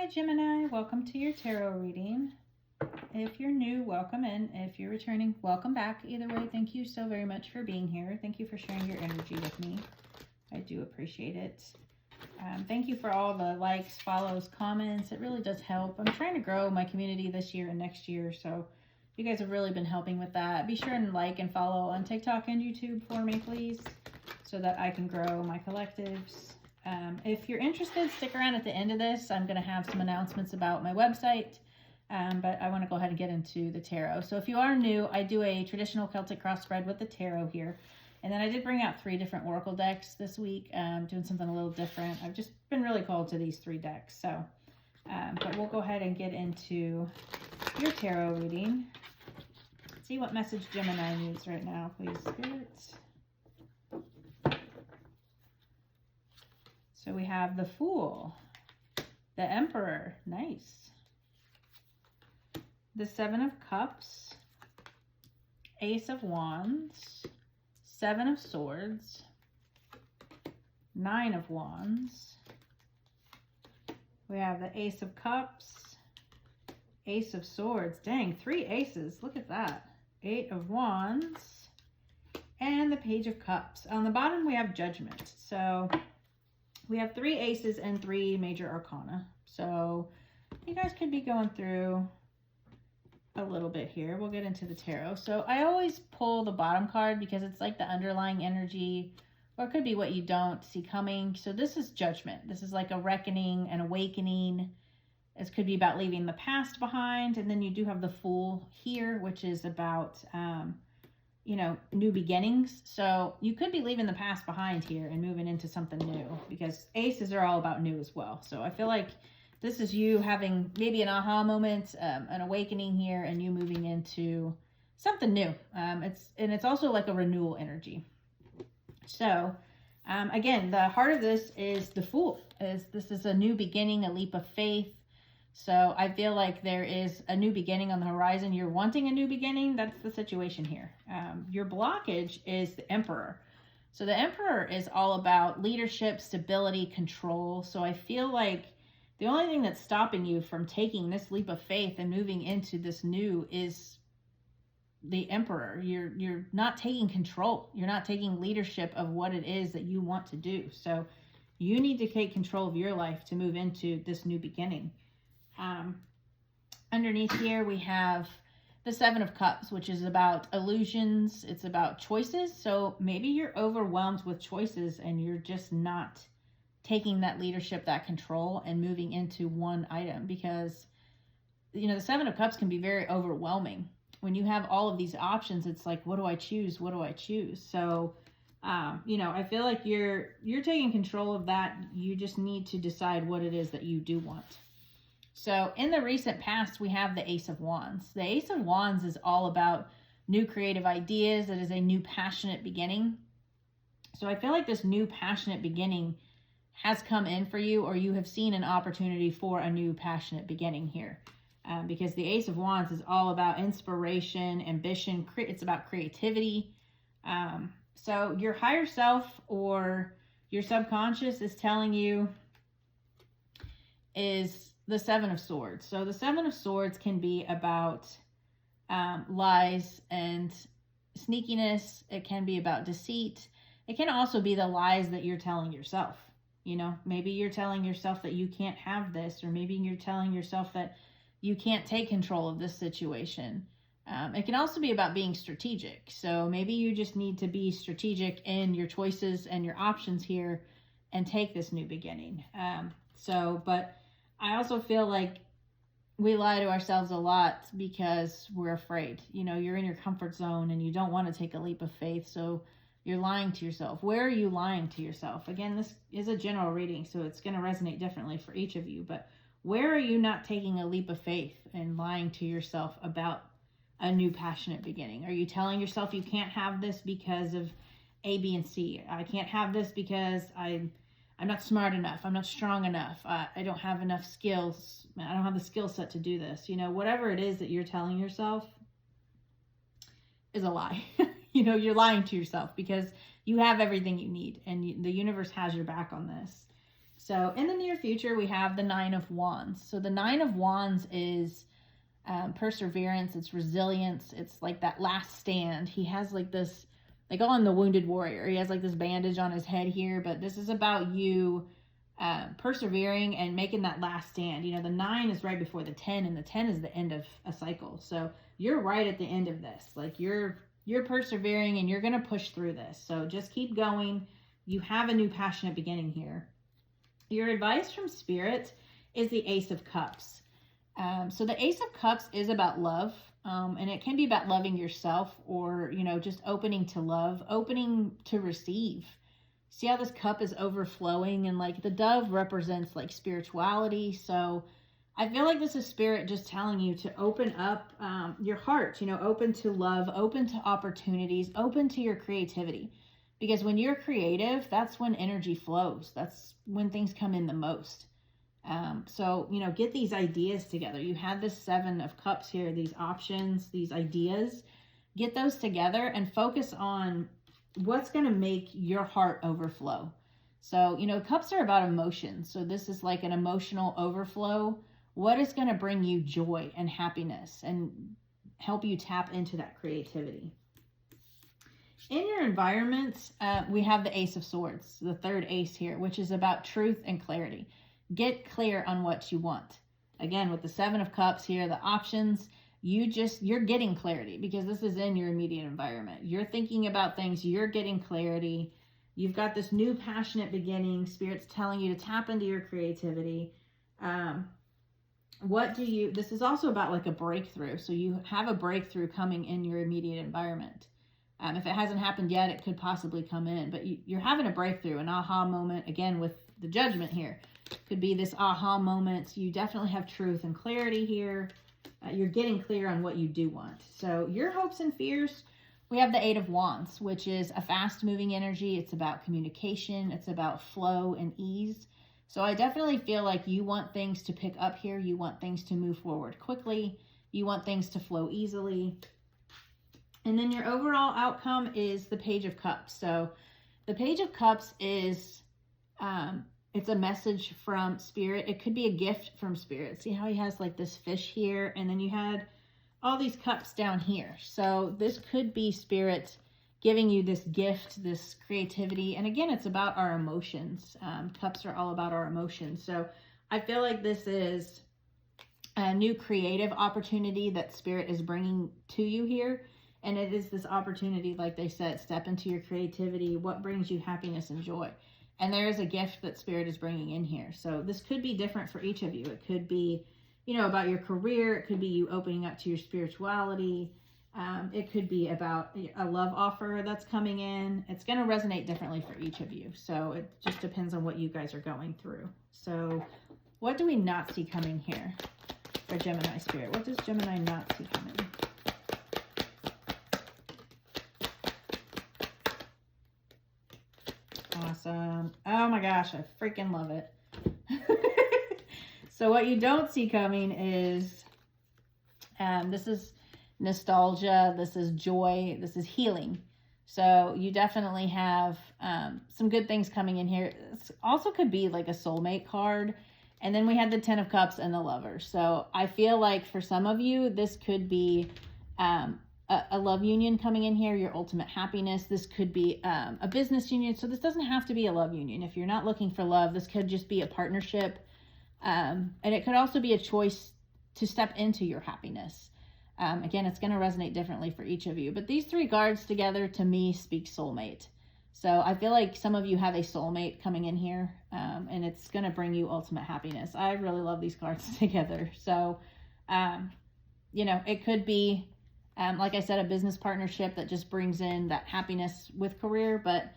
Hi Gemini, welcome to your tarot reading. If you're new, welcome in. If you're returning, welcome back. Either way, thank you so very much for being here. Thank you for sharing your energy with me. I do appreciate it. Thank you for all the likes, follows, comments. It really does help. I'm trying to grow my community this year and next year, so you guys have really been helping with that. Be sure and like and follow on TikTok and YouTube for me, please, so that I can grow my collectives. If you're interested, stick around at the end of this. I'm going to have some announcements about my website, but I want to go ahead and get into the tarot. So if you are new, I do a traditional Celtic cross spread with the tarot here. And then I did bring out 3 different oracle decks this week, doing something a little different. I've just been really called to these 3 decks. So, but we'll go ahead and get into your tarot reading. See what message Gemini needs right now, please, Spirit. So we have the Fool, the Emperor, nice. The 7 of Cups, Ace of Wands, 7 of Swords, 9 of Wands. We have the Ace of Cups, Ace of Swords. Dang, 3 aces. Look at that. 8 of Wands, and the Page of Cups. On the bottom, we have Judgment. So we have 3 aces and 3 major arcana. So you guys could be going through a little bit here. We'll get into the tarot. So I always pull the bottom card because it's like the underlying energy, or it could be what you don't see coming. So this is Judgment. This is like a reckoning, an awakening. This could be about leaving the past behind. And then you do have the Fool here, which is about, new beginnings. So you could be leaving the past behind here and moving into something new, because aces are all about new as well. So I feel like this is you having maybe an aha moment, an awakening here, and you moving into something new. It's also like a renewal energy. So again, the heart of this is the Fool. This is a new beginning, a leap of faith. So I feel like there is a new beginning on the horizon. You're wanting a new beginning. That's the situation here. Your blockage is the Emperor. So the Emperor is all about leadership, stability, control. So I feel like the only thing that's stopping you from taking this leap of faith and moving into this new is the Emperor. You're not taking control. You're not taking leadership of what it is that you want to do. So you need to take control of your life to move into this new beginning. Underneath here, we have the 7 of Cups, which is about illusions. It's about choices. So maybe you're overwhelmed with choices and you're just not taking that leadership, that control, and moving into one item, because, the 7 of Cups can be very overwhelming. When you have all of these options, it's like, what do I choose? What do I choose? So, I feel like you're taking control of that. You just need to decide what it is that you do want. So in the recent past, we have the Ace of Wands. The Ace of Wands is all about new creative ideas. It is a new passionate beginning. So I feel like this new passionate beginning has come in for you, or you have seen an opportunity for a new passionate beginning here. Because the Ace of Wands is all about inspiration, ambition. It's about creativity. So your higher self or your subconscious is telling you is the 7 of Swords. So the 7 of Swords can be about lies and sneakiness. It can be about deceit. It can also be the lies that you're telling yourself. Maybe you're telling yourself that you can't have this, or maybe you're telling yourself that you can't take control of this situation. It can also be about being strategic. So maybe you just need to be strategic in your choices and your options here and take this new beginning. But I also feel like we lie to ourselves a lot because we're afraid. You're in your comfort zone and you don't want to take a leap of faith. So you're lying to yourself. Where are you lying to yourself? Again, this is a general reading, so it's going to resonate differently for each of you. But where are you not taking a leap of faith and lying to yourself about a new passionate beginning? Are you telling yourself you can't have this because of A, B, and C? I can't have this because I'm not smart enough. I'm not strong enough. I don't have enough skills. I don't have the skill set to do this. Whatever it is that you're telling yourself is a lie. You're lying to yourself, because you have everything you need, and the universe has your back on this. So in the near future, we have the 9 of Wands. So the 9 of Wands is perseverance, it's resilience, it's like that last stand. He has like this, they call him the wounded warrior. He has like this bandage on his head here, but this is about you persevering and making that last stand. You know, the 9 is right before the 10, and the 10 is the end of a cycle. So you're right at the end of this. Like you're persevering and you're going to push through this. So just keep going. You have a new passionate beginning here. Your advice from Spirit is the Ace of Cups. So the Ace of Cups is about love, and it can be about loving yourself, or, you know, just opening to love, opening to receive. See how this cup is overflowing, and like the dove represents like spirituality. So I feel like this is Spirit just telling you to open up your heart, you know, open to love, open to opportunities, open to your creativity. Because when you're creative, that's when energy flows. That's when things come in the most. So, you know, get these ideas together. You had this 7 of Cups here, these options, these ideas. Get those together and focus on what's going to make your heart overflow. So, you know, cups are about emotion. So this is like an emotional overflow. What is going to bring you joy and happiness and help you tap into that creativity? In your environment, we have the Ace of Swords, the 3rd ace here, which is about truth and clarity. Get clear on what you want. Again, with the 7 of Cups here, the options, you're getting clarity because this is in your immediate environment. You're thinking about things, you're getting clarity. You've got this new passionate beginning. Spirit's telling you to tap into your creativity. This is also about like a breakthrough. So you have a breakthrough coming in your immediate environment. If it hasn't happened yet, it could possibly come in, but you're having a breakthrough, an aha moment, again, with the Judgment here. Could be this aha moment. You definitely have truth and clarity here. You're getting clear on what you do want. So your hopes and fears, we have the 8 of Wands, which is a fast moving energy. It's about communication. It's about flow and ease. So I definitely feel like you want things to pick up here. You want things to move forward quickly. You want things to flow easily. And then your overall outcome is the Page of Cups. So the Page of Cups is, it's a message from Spirit. It could be a gift from Spirit. See how he has like this fish here, and then you had all these cups down here. So this could be Spirit giving you this gift, this creativity. And again, it's about our emotions. Cups are all about our emotions. So I feel like this is a new creative opportunity that Spirit is bringing to you here. And it is this opportunity, like they said, step into your creativity. What brings you happiness and joy? And there is a gift that Spirit is bringing in here. So this could be different for each of you. It could be, you know, about your career. It could be you opening up to your spirituality. It could be about a love offer that's coming in. It's going to resonate differently for each of you. So it just depends on what you guys are going through. So what do we not see coming here for Gemini Spirit? What does Gemini not see coming? Awesome. Oh my gosh, I freaking love it. So what you don't see coming is, this is nostalgia, this is joy, this is healing. So you definitely have some good things coming in here. This also could be like a soulmate card. And then we had the 10 of Cups and the Lover. So I feel like for some of you, this could be a love union coming in here, your ultimate happiness. This could be a business union. So this doesn't have to be a love union. If you're not looking for love, this could just be a partnership. And it could also be a choice to step into your happiness. Again, it's going to resonate differently for each of you. But these 3 cards together, to me, speak soulmate. So I feel like some of you have a soulmate coming in here, and it's going to bring you ultimate happiness. I really love these cards together. So, you know, it could be, like I said, a business partnership that just brings in that happiness with career. But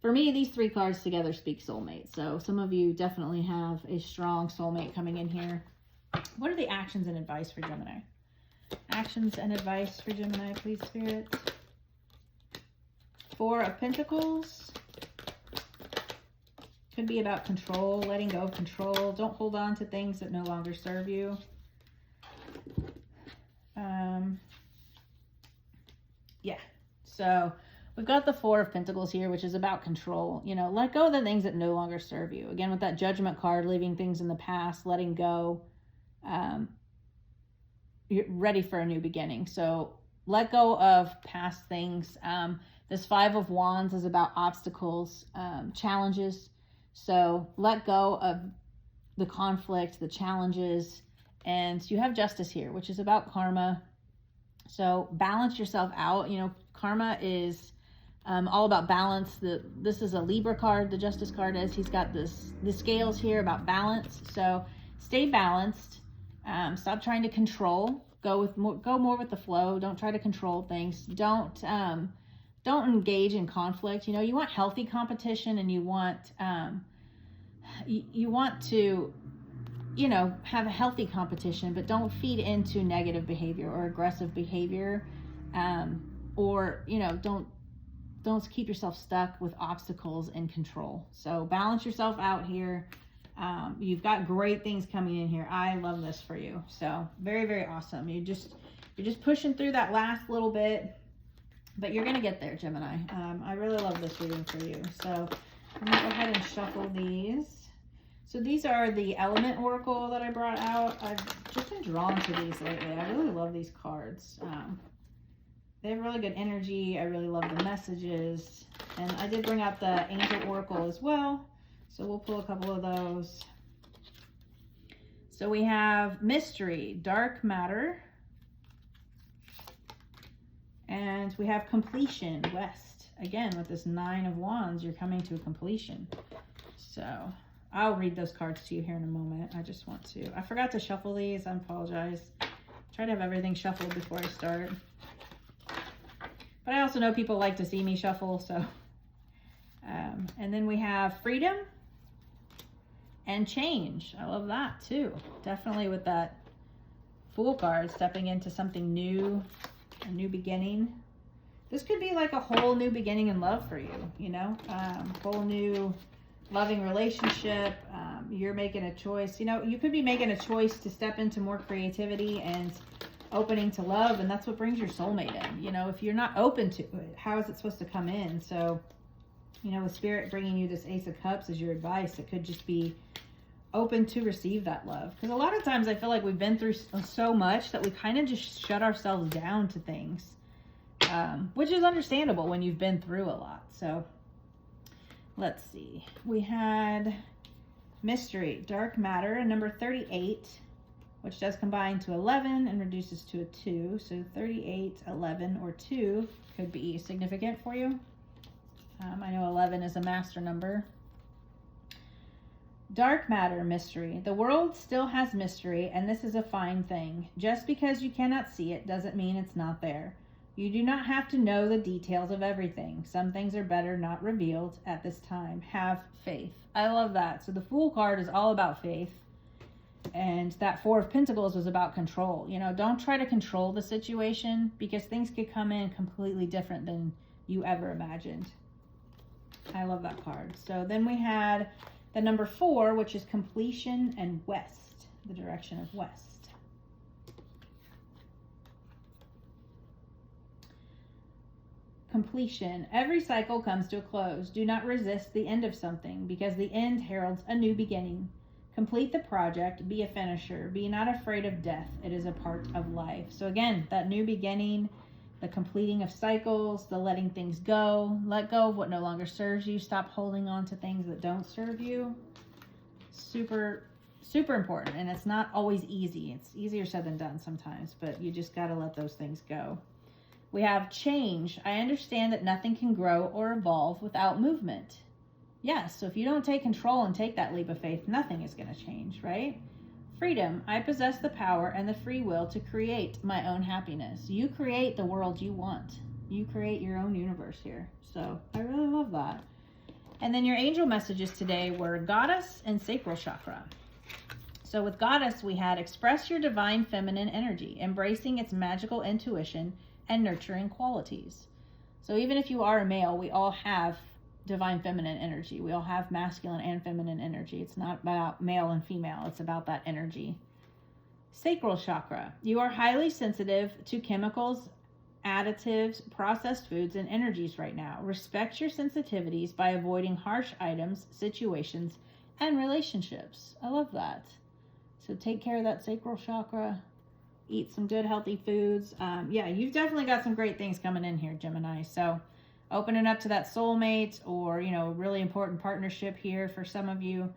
for me, these 3 cards together speak soulmate. So some of you definitely have a strong soulmate coming in here. What are the actions and advice for Gemini? Actions and advice for Gemini, please, Spirit. 4 of Pentacles. Could be about control, letting go of control. Don't hold on to things that no longer serve you. Yeah. So we've got the Four of Pentacles here, which is about control. You know, let go of the things that no longer serve you. Again, with that Judgment card, leaving things in the past, letting go. You're ready for a new beginning. So let go of past things. This Five of Wands is about obstacles, challenges. So let go of the conflict, the challenges, and you have Justice here, which is about karma. So balance yourself out. You know, karma is all about balance. This is a Libra card. The Justice card is. He's got the scales here about balance. So stay balanced. Stop trying to control. Go more with the flow. Don't try to control things. Don't engage in conflict. You know, you want healthy competition, and you want to, you know, have a healthy competition, but don't feed into negative behavior or aggressive behavior, or, you know, don't keep yourself stuck with obstacles and control. So balance yourself out here. You've got great things coming in here. I love this for you. So very, very awesome. You're just pushing through that last little bit, but you're going to get there, Gemini. I really love this reading for you. So I'm going to go ahead and shuffle these. So these are the Element Oracle that I brought out. I've just been drawn to these lately. I really love these cards. They have really good energy. I really love the messages. And I did bring out the Angel Oracle as well. So we'll pull a couple of those. So we have Mystery, Dark Matter. And we have Completion, West. Again, with this Nine of Wands, you're coming to a completion. So I'll read those cards to you here in a moment. I forgot to shuffle these. I apologize. Try to have everything shuffled before I start. But I also know people like to see me shuffle, so. And then we have Freedom and Change. I love that too. Definitely with that Fool card, stepping into something new, a new beginning. This could be like a whole new beginning in love for you, you know, whole new loving relationship. You're making a choice. You know, you could be making a choice to step into more creativity and opening to love, and that's what brings your soulmate in. You know, if you're not open to it, how is it supposed to come in? So, you know, with Spirit bringing you this Ace of Cups as your advice, it could just be open to receive that love. Because a lot of times I feel like we've been through so much that we kind of just shut ourselves down to things, which is understandable when you've been through a lot. So let's see. We had Mystery, Dark Matter, and number 38, which does combine to 11 and reduces to a 2. So 38, 11, or 2 could be significant for you. I know 11 is a master number. Dark Matter, Mystery. The world still has mystery, and this is a fine thing. Just because you cannot see it doesn't mean it's not there. You do not have to know the details of everything. Some things are better not revealed at this time. Have faith. I love that. So the Fool card is all about faith. And that Four of Pentacles was about control. You know, don't try to control the situation, because things could come in completely different than you ever imagined. I love that card. So then we had the number 4, which is Completion and West, the direction of West. Completion. Every cycle comes to a close. Do not resist the end of something, because the end heralds a new beginning. Complete the project. Be a finisher. Be not afraid of death. It is a part of life. So again, that new beginning, the completing of cycles, the letting things go. Let go of what no longer serves you. Stop holding on to things that don't serve you. Super, super important. And it's not always easy. It's easier said than done sometimes, but you just got to let those things go. We have Change. I understand that nothing can grow or evolve without movement. Yes, so if you don't take control and take that leap of faith, nothing is going to change, right? Freedom. I possess the power and the free will to create my own happiness. You create the world you want. You create your own universe here. So I really love that. And then your angel messages today were Goddess and Sacral Chakra. So with Goddess, we had express your divine feminine energy, embracing its magical intuition and nurturing qualities. So even if you are a male, we all have divine feminine energy. We all have masculine and feminine energy. It's not about male and female. It's about that energy. Sacral chakra. You are highly sensitive to chemicals additives, processed foods, and energies right now. Respect your sensitivities by avoiding harsh items, situations, and relationships. I love that. So take care of that sacral chakra. Eat some good, healthy foods. Yeah, you've definitely got some great things coming in here, Gemini. So opening up to that soulmate or, you know, really important partnership here for some of you.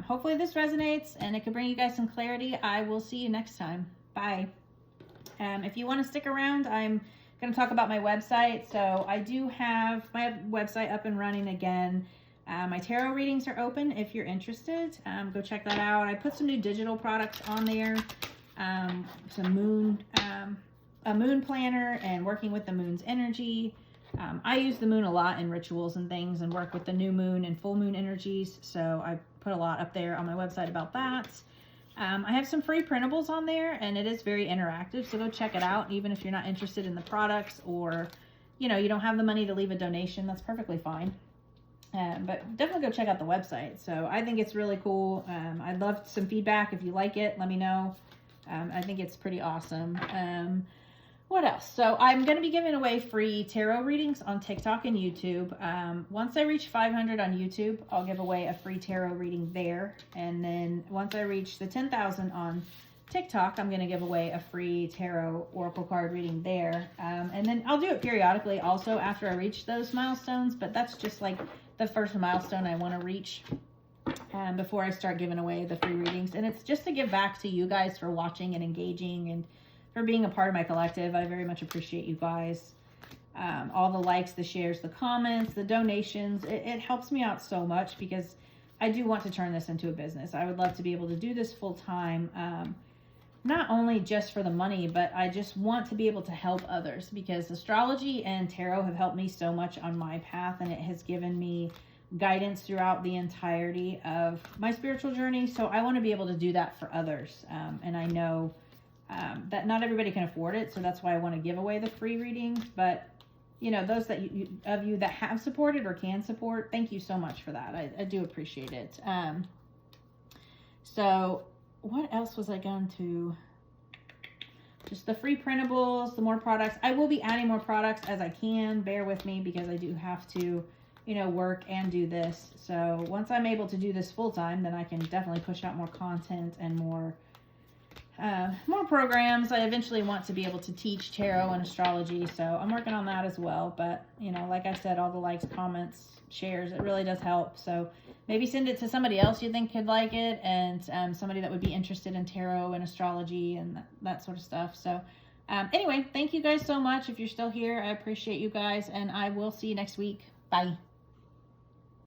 Hopefully this resonates and it can bring you guys some clarity. I will see you next time. Bye. If you want to stick around, I'm going to talk about my website. So I do have my website up and running again. My tarot readings are open if you're interested. Go check that out. I put some new digital products on there. A moon planner and working with the moon's energy. I use the moon a lot in rituals and things and work with the new moon and full moon energies. So I put a lot up there on my website about that. I have some free printables on there and it is very interactive. So go check it out. Even if you're not interested in the products or, you know, you don't have the money to leave a donation, that's perfectly fine. But definitely go check out the website. So I think it's really cool. I'd love some feedback. If you like it, let me know. I think it's pretty awesome. What else? So I'm going to be giving away free tarot readings on TikTok and YouTube. Once I reach 500 on YouTube, I'll give away a free tarot reading there. And then once I reach the 10,000 on TikTok, I'm going to give away a free tarot oracle card reading there. And then I'll do it periodically also after I reach those milestones. But that's just like the first milestone I want to reach before I start giving away the free readings. And it's just to give back to you guys for watching and engaging and for being a part of my collective. I very much appreciate you guys. All the likes, the shares, the comments, the donations. It helps me out so much because I do want to turn this into a business. I would love to be able to do this full time. Not only just for the money, but I just want to be able to help others because astrology and tarot have helped me so much on my path, and it has given me guidance throughout the entirety of my spiritual journey. So I want to be able to do that for others. And I know that not everybody can afford it. So that's why I want to give away the free readings. But, you know, those that of you that have supported or can support, thank you so much for that. I do appreciate it. So what else was I going to? Just the free printables, the more products. I will be adding more products as I can. Bear with me because I do have to, you know, work and do this. So once I'm able to do this full time, then I can definitely push out more content and more programs. I eventually want to be able to teach tarot and astrology. So I'm working on that as well. But, you know, like I said, all the likes, comments, shares, it really does help. So maybe send it to somebody else you think could like it, and somebody that would be interested in tarot and astrology and that sort of stuff. So anyway, thank you guys so much. If you're still here, I appreciate you guys, and I will see you next week. Bye.